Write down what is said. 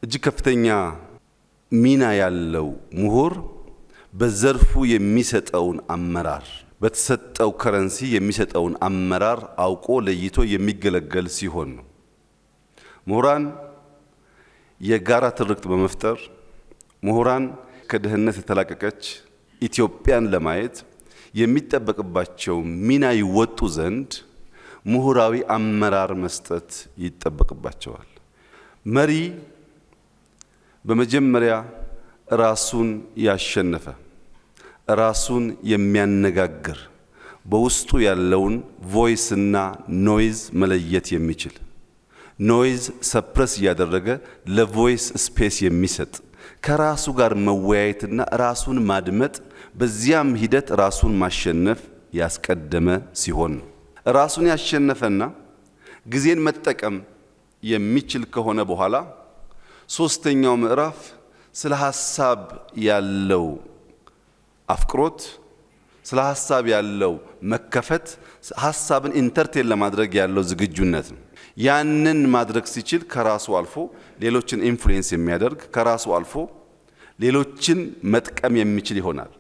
እጅግ ከፍተኛ ሚና ያለው ምሁር በዘርፉ የሚሰጠውን አመራር በተሰጠው ከረንሲ የሚሰጠውን አመራር አውቆ ለይቶ የሚገለገል ሲሆን ነው። ምሁራን የጋራ ትርክት በመፍጠር ምሁራን ከድህነት የተላቀቀች ኢትዮጵያን ለማየት የሚጠበቅባቸው ሚና ይወጡ ዘንድ ምሁራዊ አመራር መስጠት ይጠበቅባቸዋል። መሪ በመጀመሪያ ራሱን ያሸነፈ ራሱን የሚያነጋግር በውስጡ ያለውን ቮይስ እና ኖይዝ መለየት የሚችል ኖይዝ ሰፕረስ ያደረገ ለቮይስ ስፔስ የሚሰጥ ከራሱ ጋር መወያየትና ራሱን ማድመጥ በዚያም ሂደት ራሱን ማሸነፍ ያስቀደመ ሲሆን ነው። ራሱን ያሸነፈና ጊዜን መጠቀም የሚችል ከሆነ በኋላ ሶስተኛው ምዕራፍ ስለ ሐሳብ ያለው አፍቅሮት ስለ ሐሳብ ያለው መከፈት ሐሳብን ኢንተርቴን ለማድረግ ያለው ዝግጁነት ነው። ያንን ማድረግ ሲችል ከራሱ አልፎ ሌሎችን ኢንፍሉዌንስ የሚያደርግ ከራሱ አልፎ ሌሎችን መጥቀም የሚችል ይሆናል።